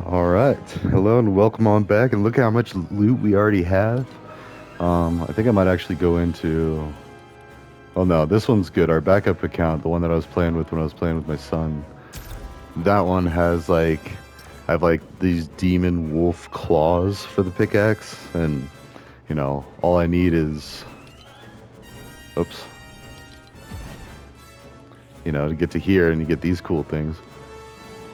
All right. Hello and welcome on back. And look how much loot we already have. I think I might actually go into. Oh no, this one's good. Our backup account, the one that I was playing with when I was playing with my son. That one has like, I have like these demon wolf claws for the pickaxe, and all I need is, oops, to get to here and you get these cool things.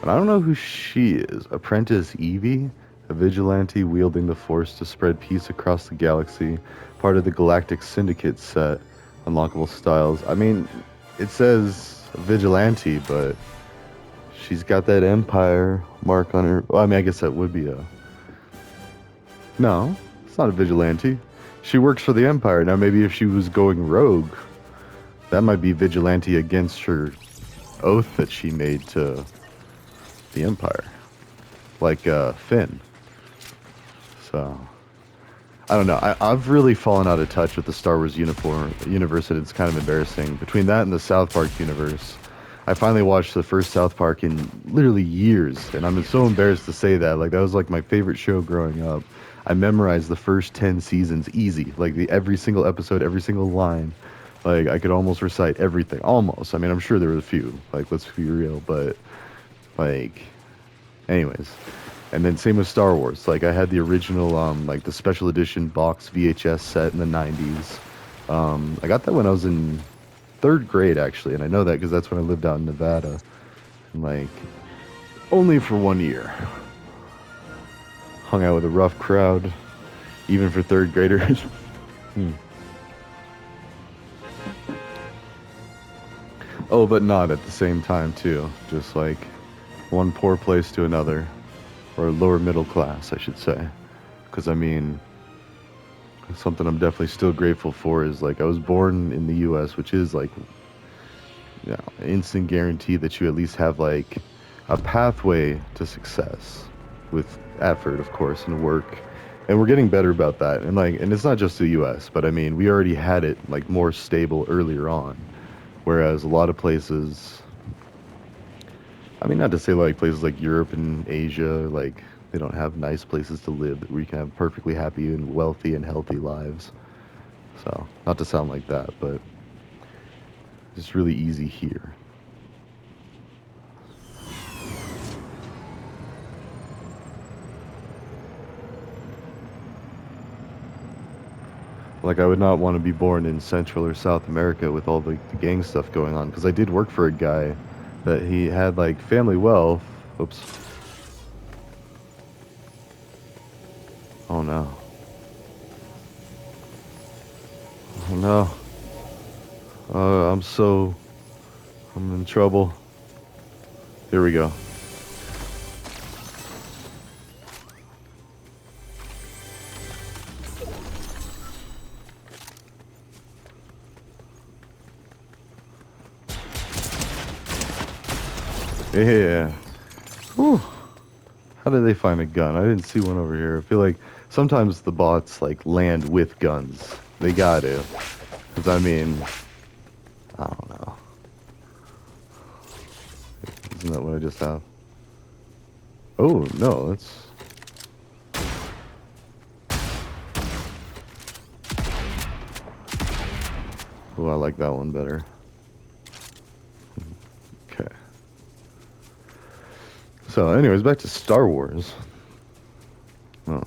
But I don't know who she is. Apprentice Evie, a vigilante wielding the force to spread peace across the galaxy, part of the Galactic Syndicate set, unlockable styles. I mean, it says vigilante, but she's got that Empire mark on her. Well, I mean, I guess that would be a. No, it's not a vigilante. She works for the Empire. Now, maybe if she was going rogue, that might be vigilante against her oath that she made to the Empire, like Finn. So I don't know. I've really fallen out of touch with the Star Wars universe, and it's kind of embarrassing. Between that and the South Park universe, I finally watched the first South Park in literally years, and I'm so embarrassed to say that. Like that was like my favorite show growing up. I memorized the first 10 seasons easy, like every single episode, every single line. Like I could almost recite everything. Almost. I mean, I'm sure there were a few. Like let's be real, but like anyways, and then same with Star Wars. Like I had the original, like the special edition box VHS set in the '90s. I got that when I was in third grade actually, and I know that because that's when I lived out in Nevada. And like only for 1 year, hung out with a rough crowd, even for third graders. Hmm. Oh, but not at the same time too. Just like one poor place to another, or lower middle class, I should say. Because I mean, something I'm definitely still grateful for is like I was born in the U.S., which is like, instant guarantee that you at least have like a pathway to success with effort, of course, and work. And we're getting better about that. And like, and it's not just the U.S., but I mean, we already had it like more stable earlier on, whereas a lot of places. I mean, not to say like places like Europe and Asia, like they don't have nice places to live that we can have perfectly happy and wealthy and healthy lives. So, not to sound like that, but it's really easy here. Like, I would not want to be born in Central or South America with all the gang stuff going on, because I did work for a guy that he had like family wealth. Oops. Oh no. Oh no. I'm so. I'm in trouble. Here we go. Yeah. Whew. How did they find a gun? I didn't see one over here. I feel like sometimes the bots like land with guns. They got to. Because I mean, I don't know. Isn't that what I just have? Oh, no, that's. Oh, I like that one better. Okay. So, anyways, back to Star Wars. Oh.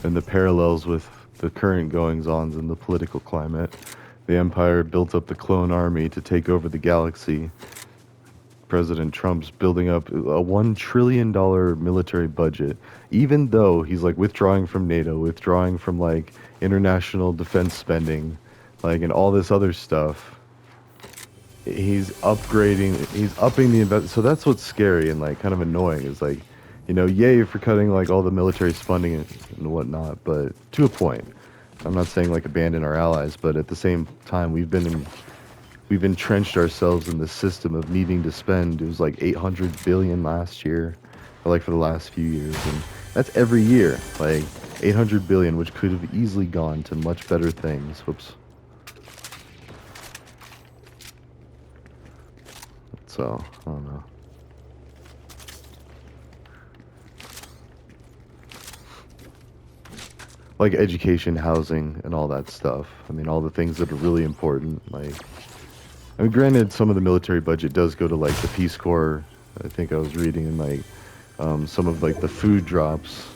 And the parallels with the current goings-ons in the political climate. The Empire built up the clone army to take over the galaxy. President Trump's building up a $1 trillion military budget, even though he's like withdrawing from NATO, withdrawing from like international defense spending, like and all this other stuff. He's upgrading, he's upping the invest. So that's what's scary and like kind of annoying is like, yay for cutting like all the military spending and whatnot, but to a point. I'm not saying like abandon our allies, but at the same time, we've entrenched ourselves in the system of needing to spend. It was like 800 billion last year, or like for the last few years, and that's every year. Like 800 billion, which could have easily gone to much better things. Whoops. Let's So, I don't know. Like education, housing, and all that stuff. I mean, all the things that are really important. Like, I mean, granted, some of the military budget does go to like the Peace Corps. I think I was reading, and like some of like the food drops.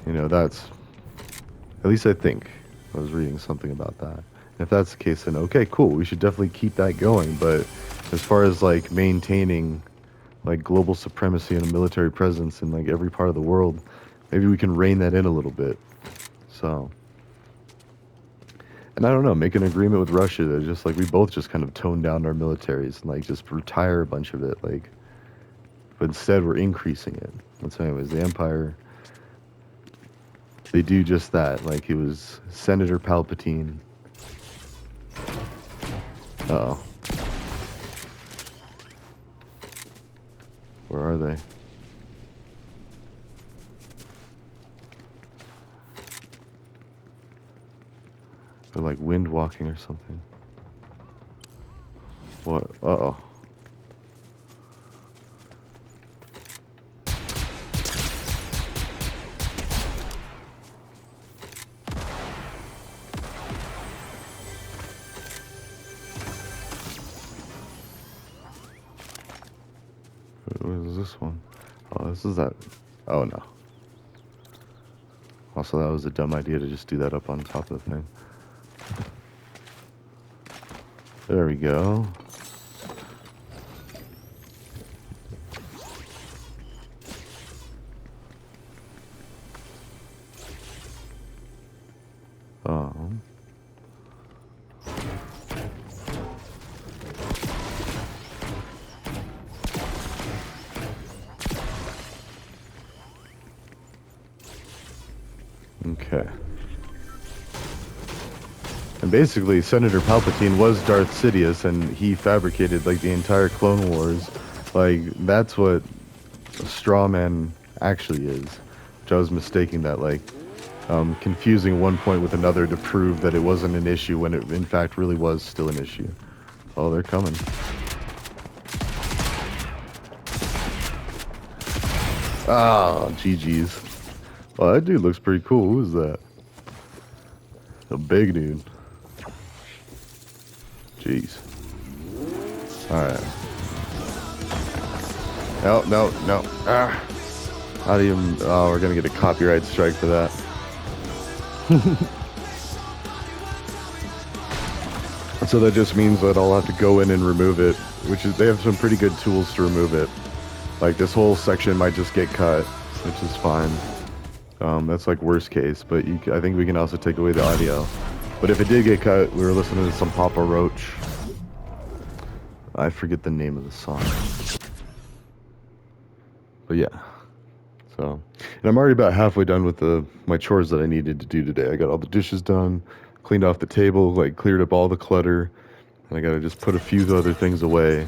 You know, that's at least I think I was reading something about that. And if that's the case, then okay, cool. We should definitely keep that going. But as far as like maintaining like global supremacy and a military presence in like every part of the world, maybe we can rein that in a little bit. So, and I don't know, make an agreement with Russia that just like we both just kind of tone down our militaries and like just retire a bunch of it, like, but instead we're increasing it. And so, anyways, the Empire, they do just that. Like, it was Senator Palpatine. Uh-oh. Where are they? They're like wind walking or something. What? Uh-oh. What is this one? Oh, this is that. Oh, no. Also, that was a dumb idea to just do that up on top of the thing. There we go. Um. Okay. And basically, Senator Palpatine was Darth Sidious, and he fabricated, like, the entire Clone Wars. Like, that's what a straw man actually is. Which I was mistaking that, like, confusing one point with another to prove that it wasn't an issue when it, in fact, really was still an issue. Oh, they're coming. Ah, GG's. Oh, that dude looks pretty cool. Who is that? A big dude. Jeez. Alright. No, no, no. Ah. How do you... Oh, we're gonna get a copyright strike for that. So that just means that I'll have to go in and remove it, which is... They have some pretty good tools to remove it. Like, this whole section might just get cut, which is fine. That's like worst case, but I think we can also take away the audio. But if it did get cut, we were listening to some Papa Roach. I forget the name of the song. But yeah. So, and I'm already about halfway done with my chores that I needed to do today. I got all the dishes done, cleaned off the table, like cleared up all the clutter, and I gotta just put a few other things away.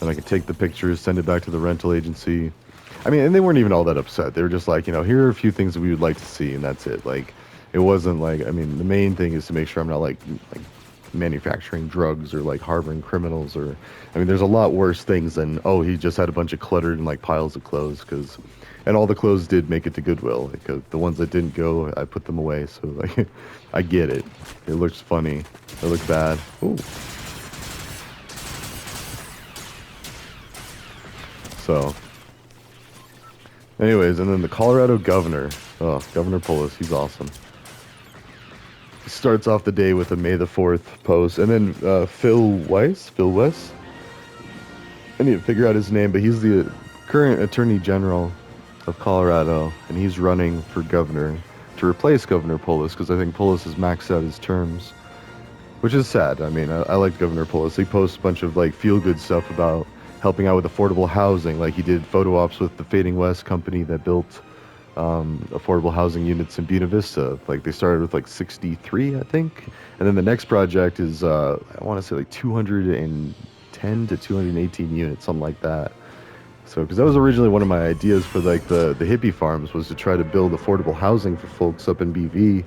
And I can take the pictures, send it back to the rental agency. I mean, and they weren't even all that upset. They were just like, you know, here are a few things that we would like to see, and that's it. Like, it wasn't like, I mean, the main thing is to make sure I'm not like manufacturing drugs or like harboring criminals, or, I mean, there's a lot worse things than, oh, he just had a bunch of cluttered and like piles of clothes, because, and all the clothes did make it to Goodwill. Like, the ones that didn't go, I put them away. So like, I get it. It looks funny. It looks bad. Ooh. So, anyways, and then the Colorado governor, Governor Polis, he's awesome. He starts off the day with a May the 4th post, and then Phil West? I need to figure out his name, but he's the current Attorney General of Colorado, and he's running for governor to replace Governor Polis, because I think Polis has maxed out his terms, which is sad. I mean, I like Governor Polis. He posts a bunch of like feel-good stuff about helping out with affordable housing. Like, he did photo ops with the Fading West company that built affordable housing units in Buena Vista. Like, they started with like 63, I think, and then the next project is I want to say like 210 to 218 units, something like that. So, because that was originally one of my ideas for like the hippie farms, was to try to build affordable housing for folks up in BV,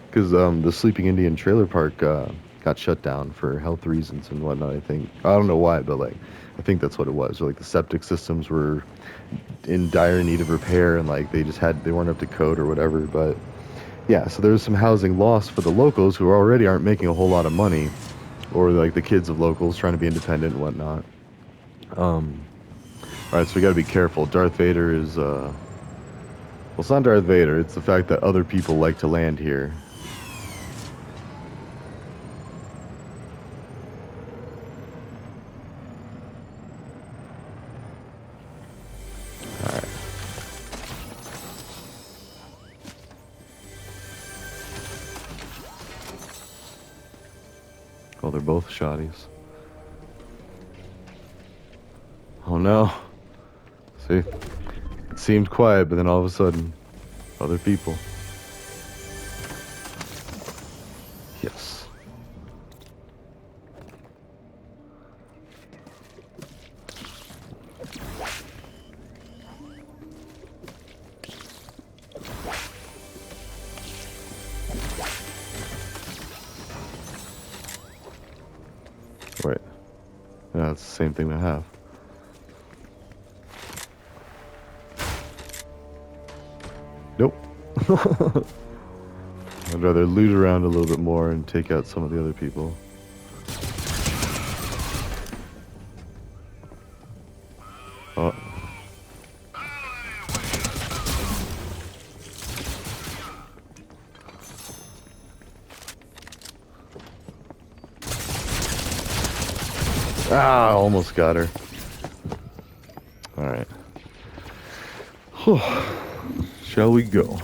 because the Sleeping Indian Trailer Park got shut down for health reasons and whatnot. I think I don't know why, but like I think that's what it was. Or like the septic systems were in dire need of repair, and like they weren't up to code or whatever. But yeah, so there was some housing loss for the locals who already aren't making a whole lot of money, or like the kids of locals trying to be independent and whatnot. All right, so we got to be careful. Darth Vader is well, it's not Darth Vader. It's the fact that other people like to land here. All right. Oh, they're both shotties. Oh no. See? It seemed quiet, but then all of a sudden, other people. Yes. Right. Yeah, it's the same thing to have. Nope. I'd rather loot around a little bit more and take out some of the other people. Oh. Ah, almost got her. Alright. Shall we go?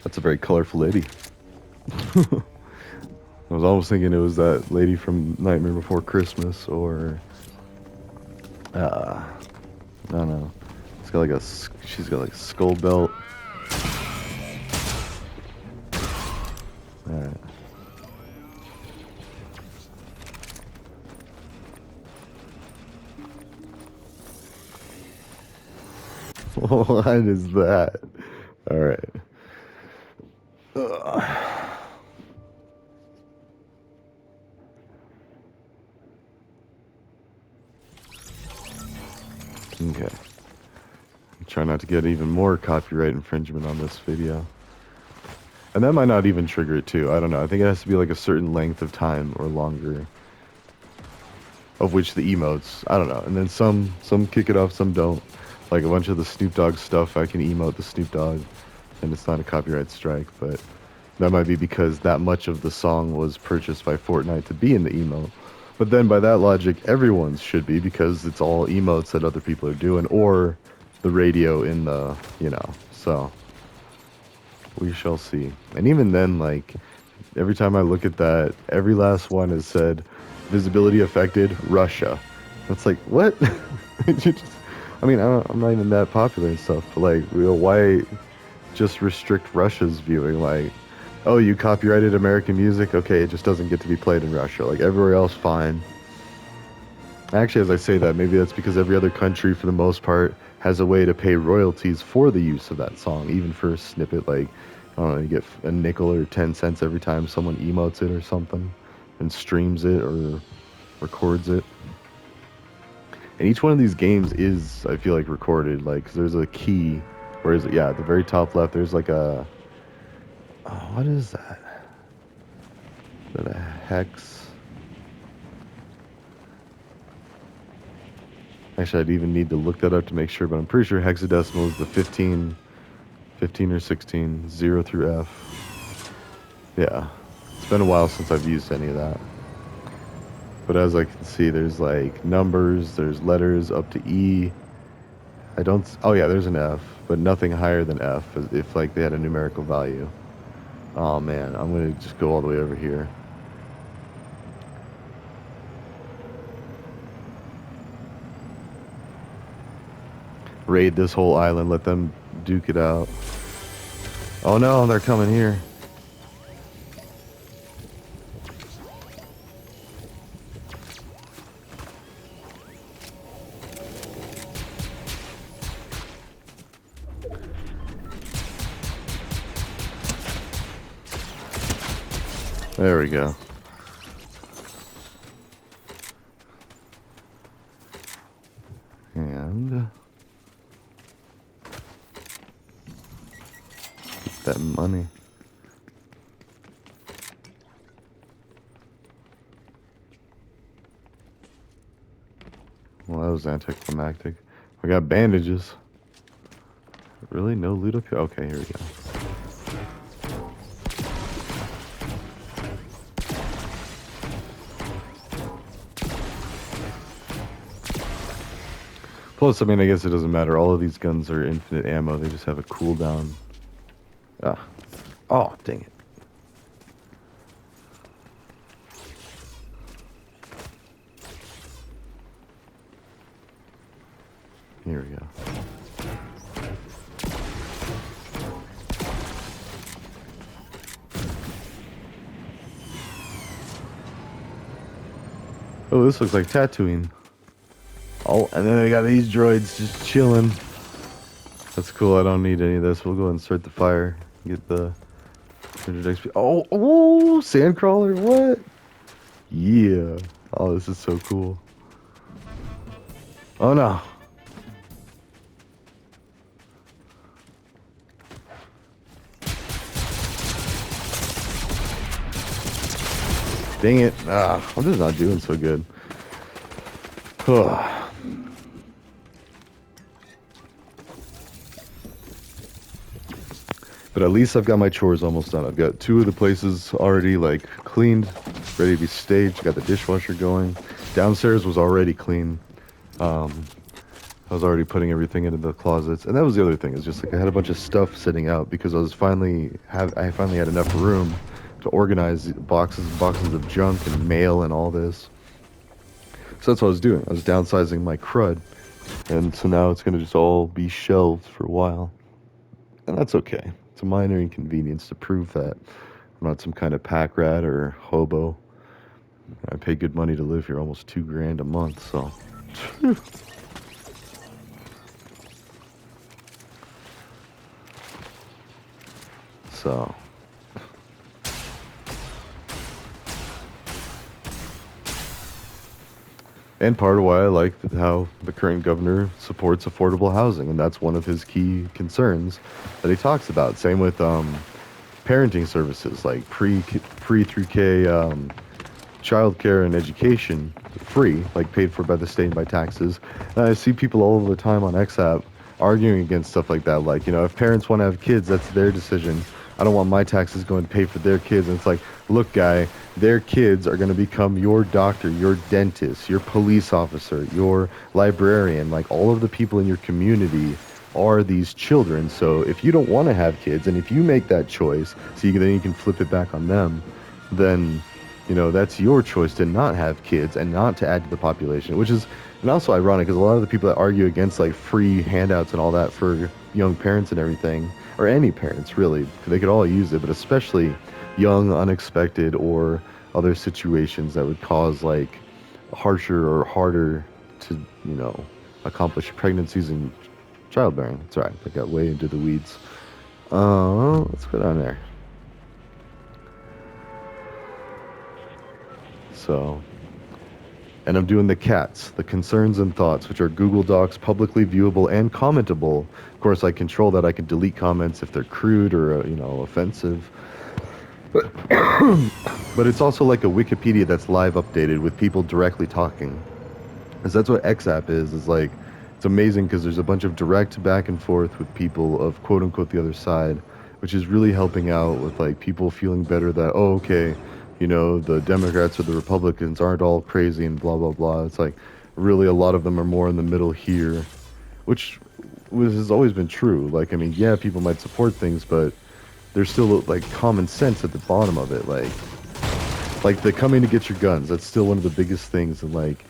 That's a very colorful lady. I was almost thinking it was that lady from Nightmare Before Christmas, or I don't know. It's got like she's got like a skull belt. Alright. What is that? Alright. Okay. Try not to get even more copyright infringement on this video. And that might not even trigger it too. I don't know. I think it has to be like a certain length of time or longer. Of which the emotes, I don't know. And then some kick it off, some don't. Like a bunch of the Snoop Dogg stuff, I can emote the Snoop Dogg, and it's not a copyright strike. But that might be because that much of the song was purchased by Fortnite to be in the emote. But then by that logic, everyone's should be, because it's all emotes that other people are doing, or the radio in the, so we shall see. And even then, like, every time I look at that, every last one has said, visibility affected, Russia. It's like, what? I mean, I'm not even that popular and stuff, but like, why just restrict Russia's viewing? Like, oh, you copyrighted American music? Okay, it just doesn't get to be played in Russia. Like, everywhere else, fine. Actually, as I say that, maybe that's because every other country, for the most part, has a way to pay royalties for the use of that song, even for a snippet. Like, I don't know, you get a nickel or 10 cents every time someone emotes it or something, and streams it or records it. And each one of these games is, I feel like, recorded. Like, 'cause there's a key. Where is it? Yeah, at the very top left, there's like a... Oh, what is that? Is that a hex? Actually, I'd even need to look that up to make sure, but I'm pretty sure hexadecimal is the 15 or 16, 0 through F. Yeah, it's been a while since I've used any of that. But as I can see, there's like numbers, there's letters up to E. Oh yeah, there's an F, but nothing higher than F if like they had a numerical value. Oh man, I'm gonna just go all the way over here. Raid this whole island, let them duke it out. Oh no, they're coming here. There we go. And get that money. Well, that was anticlimactic. We got bandages. Really? No loot up here? Okay, here we go. Plus, I mean, I guess it doesn't matter. All of these guns are infinite ammo. They just have a cooldown. Ah. Oh, dang it. Here we go. Oh, this looks like Tatooine. Oh, and then they got these droids just chilling. That's cool. I don't need any of this. We'll go and start the fire. Get the 100 XP. Oh, sandcrawler. What? Yeah. Oh, this is so cool. Oh no. Dang it. I'm just not doing so good. But at least I've got my chores almost done. I've got 2 of the places already like cleaned, ready to be staged. Got the dishwasher going. Downstairs was already clean. I was already putting everything into the closets, and that was the other thing. Is just like I had a bunch of stuff sitting out because I finally had enough room to organize boxes and boxes of junk and mail and all this. So that's what I was doing. I was downsizing my crud, and so now it's gonna just all be shelved for a while, and that's okay. It's a minor inconvenience to prove that I'm not some kind of pack rat or hobo. I pay good money to live here, almost $2,000 a month, so. So. And part of why I like how the current governor supports affordable housing, and that's one of his key concerns that he talks about. Same with parenting services like pre through K childcare and education, free, like paid for by the state and by taxes. And I see people all over the time on XApp arguing against stuff like that. Like, you know, if parents want to have kids, that's their decision. I don't want my taxes going to pay for their kids. And it's like, look, guy, their kids are going to become your doctor, your dentist, your police officer, your librarian. Like, all of the people in your community are these children. So if you don't want to have kids, and if you make that choice, then you can flip it back on them, then, you know, that's your choice to not have kids and not to add to the population, which is, and also ironic, because a lot of the people that argue against like free handouts and all that for young parents and everything, or any parents really, they could all use it, but especially young, unexpected, or other situations that would cause like harsher or harder to, you know, accomplish pregnancies and childbearing. That's right, I got way into the weeds. Let's go down there. So, and I'm doing the cats, the concerns and thoughts, which are Google Docs, publicly viewable and commentable. Of course, I control that. I can delete comments if they're crude or, you know, offensive. But it's also like a Wikipedia that's live updated with people directly talking. Because that's what XApp is like, it's amazing because there's a bunch of direct back and forth with people of quote unquote the other side, which is really helping out with like people feeling better that, oh, okay, you know, the Democrats or the Republicans aren't all crazy and blah, blah, blah. It's like, really a lot of them are more in the middle here, which has always been true. Like, I mean, yeah, people might support things, but there's still like common sense at the bottom of it. Like the coming to get your guns, that's still one of the biggest things. And like,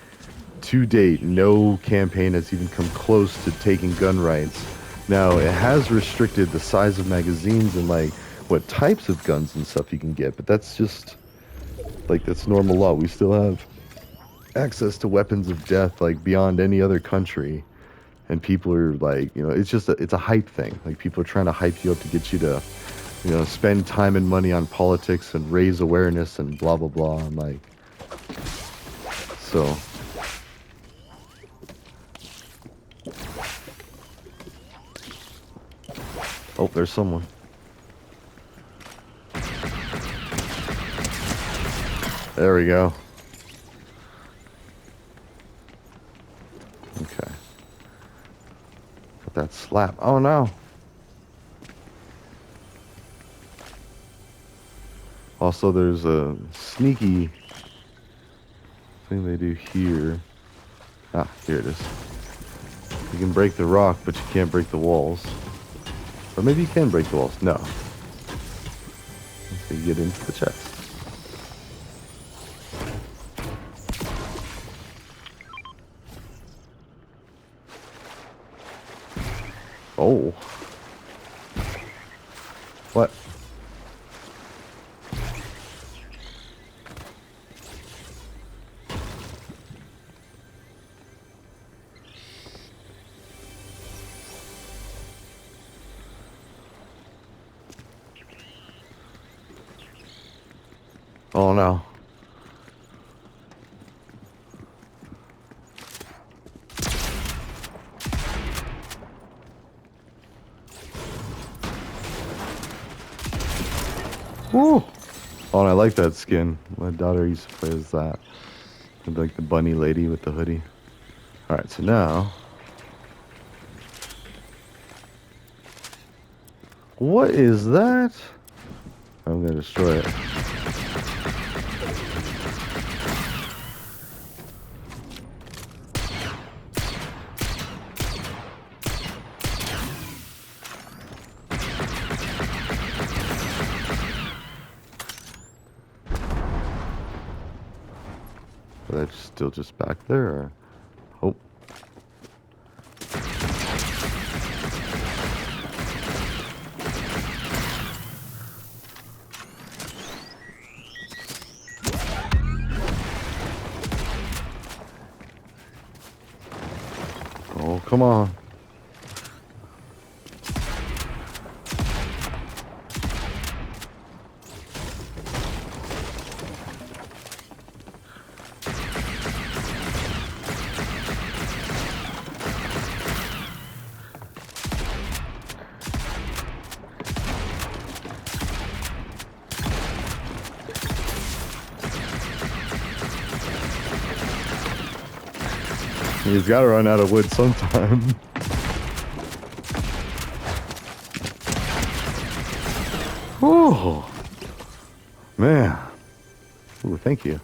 to date, no campaign has even come close to taking gun rights. Now, it has restricted the size of magazines and like what types of guns and stuff you can get, but that's just like, that's normal law. We still have access to weapons of death like beyond any other country, and people are like, you know, it's just it's a hype thing. Like, people are trying to hype you up to get you to you know, spend time and money on politics and raise awareness and blah blah blah. I'm like, so. Oh, there's someone. There we go. Okay. Got that slap. Oh no. Also, there's a sneaky thing they do here. Ah, here it is. You can break the rock, but you can't break the walls. Or maybe you can break the walls. No. So you get into the chest. Oh. What? Oh no. Woo! Oh, and I like that skin. My daughter used to play as that. Like the bunny lady with the hoodie. Alright, so now... What is that? I'm gonna destroy it. Are they still just back there, or... Oh. Oh, come on. He's got to run out of wood sometime. Oh, man. Ooh, thank you.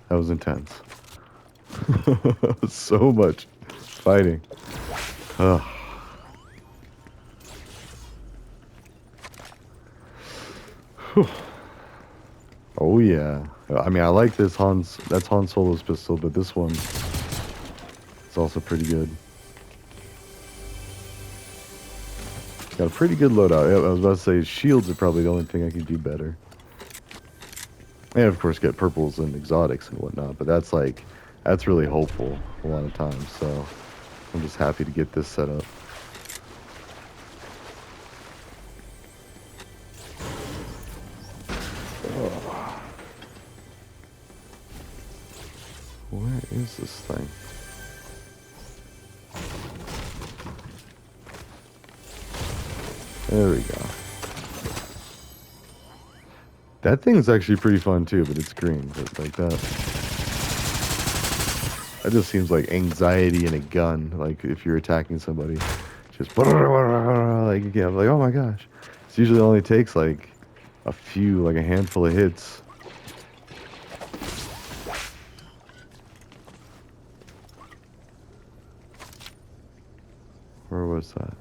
That was intense. So much fighting. Ugh. Whew. Oh yeah. I mean, I like this that's Han Solo's pistol, but this one is also pretty good. Got a pretty good loadout. Yeah, I was about to say shields are probably the only thing I could do better. And of course get purples and exotics and whatnot, but that's really hopeful a lot of times, so I'm just happy to get this set up. Where is this thing? There we go. That thing's actually pretty fun too, but it's green. But like that. That just seems like anxiety in a gun. Like if you're attacking somebody, just like yeah, like oh my gosh. It usually only takes like a few, like a handful of hits. Where was that?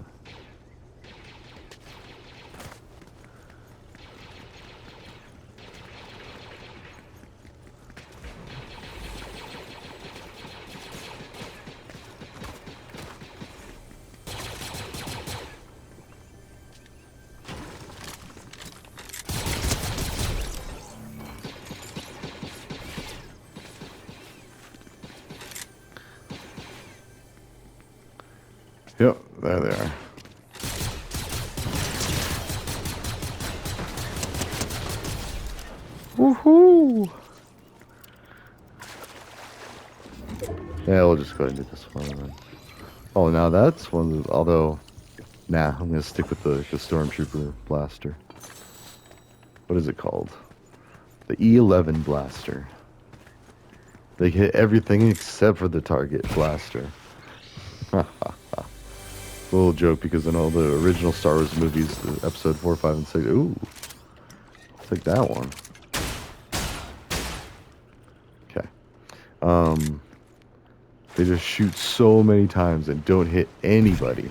Yep, there they are. Woohoo! Yeah, we'll just go ahead and do this one then. Oh, now that's one. Although, nah, I'm gonna stick with the stormtrooper blaster. What is it called? The E11 blaster. They hit everything except for the target blaster. Little joke because in all the original Star Wars movies, the episode 4, 5, and 6, ooh, take that one. Okay. They just shoot so many times and don't hit anybody.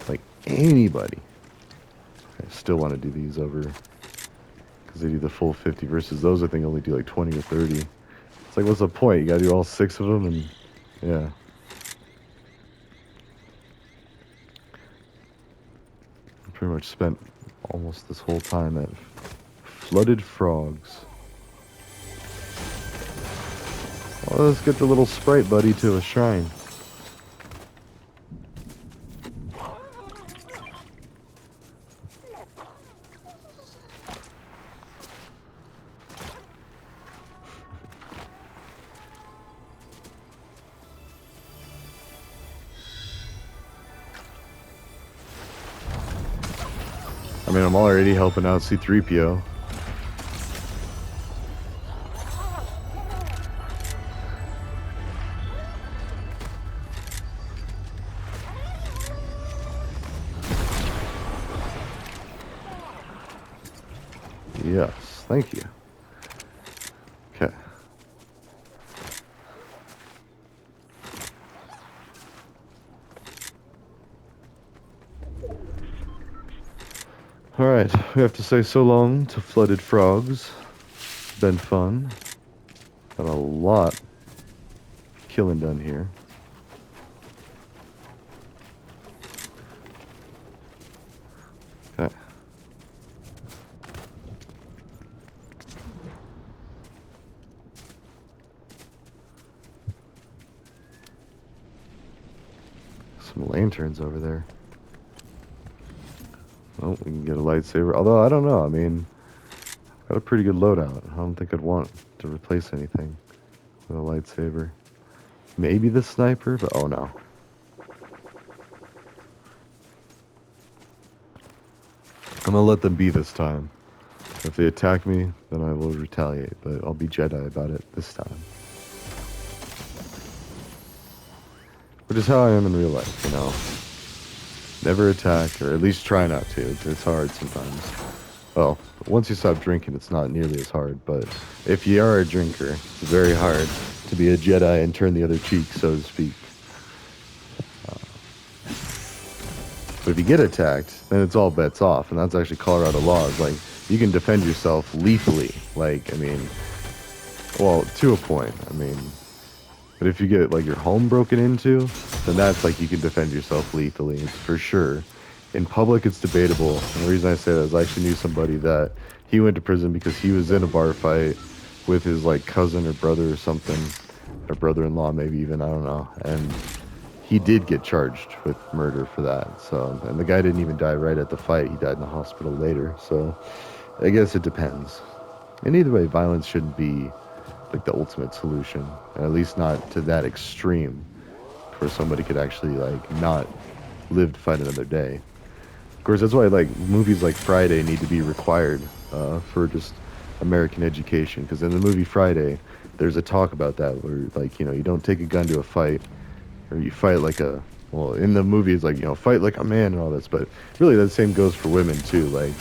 Like, anybody. I still want to do these over, because they do the full 50 versus those I think only do like 20 or 30. It's like, what's the point? You gotta do all 6 of them and, yeah. I pretty much spent almost this whole time at flooded frogs. Well, let's get the little sprite buddy to a shrine. I mean, I'm already helping out C-3PO. Yes, thank you. Okay. Alright, we have to say so long to flooded frogs. Been fun. Got a lot of killing done here. Okay. Some lanterns over there. Oh, we can get a lightsaber. Although, I don't know. I mean, got a pretty good loadout. I don't think I'd want to replace anything with a lightsaber. Maybe the sniper, but oh no. I'm gonna let them be this time. If they attack me, then I will retaliate, but I'll be Jedi about it this time. Which is how I am in real life, you know. Never attack, or at least try not to. It's hard sometimes. Well, once you stop drinking, it's not nearly as hard, but if you are a drinker, it's very hard to be a Jedi and turn the other cheek, so to speak. But if you get attacked, then it's all bets off, and that's actually Colorado law. It's like, you can defend yourself lethally. Like, I mean, well, to a point. I mean, but if you get, like, your home broken into, then that's like you can defend yourself lethally, for sure. In public, it's debatable. And the reason I say that is I actually knew somebody that he went to prison because he was in a bar fight with his, like, cousin or brother or something, or brother-in-law maybe even, I don't know. And he did get charged with murder for that. So, and the guy didn't even die right at the fight. He died in the hospital later. So, I guess it depends. And either way, violence shouldn't be like the ultimate solution, at least not to that extreme, where somebody could actually like not live to fight another day. Of course, that's why like movies like Friday need to be required for just American education, because in the movie Friday, there's a talk about that where, like, you know, you don't take a gun to a fight, or you fight like a, well, in the movie it's like, you know, fight like a man and all this, but really that same goes for women too. Like,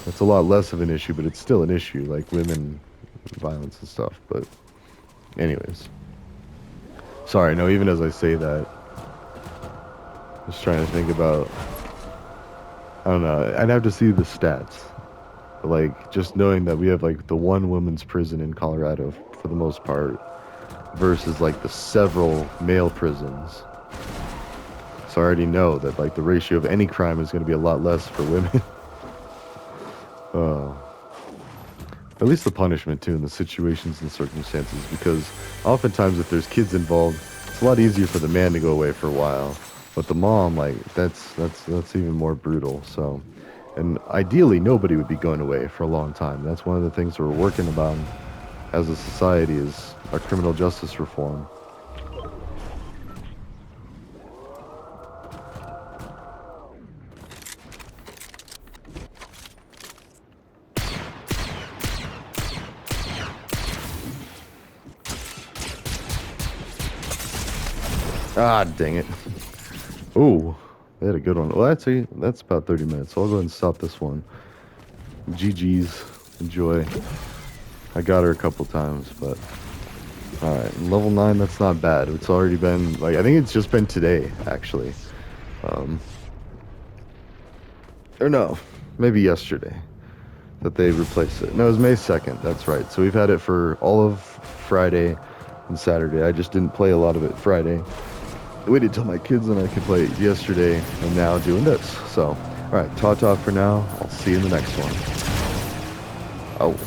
it's a lot less of an issue, but it's still an issue, like women violence and stuff. But anyways, sorry, no, even as I say that, just trying to think about, I don't know, I'd have to see the stats, but like just knowing that we have like the one women's prison in Colorado for the most part versus like the several male prisons, so I already know that like the ratio of any crime is going to be a lot less for women. At least the punishment too, and the situations and circumstances, because oftentimes if there's kids involved, it's a lot easier for the man to go away for a while, but the mom, like, that's even more brutal. So And ideally, nobody would be going away for a long time. That's one of the things we're working about as a society is our criminal justice reform. Ah, dang it. Ooh, they had a good one. Well, actually, that's about 30 minutes. So I'll go ahead and stop this one. GG's. Enjoy. I got her a couple times, but... Alright, level 9, that's not bad. It's already been, like, I think it's just been today, actually. Or no, maybe yesterday that they replaced it. No, it was May 2nd, that's right. So we've had it for all of Friday and Saturday. I just didn't play a lot of it Friday. I waited till my kids and I could play it yesterday, and now doing this. So, alright, ta-ta for now. I'll see you in the next one. Oh.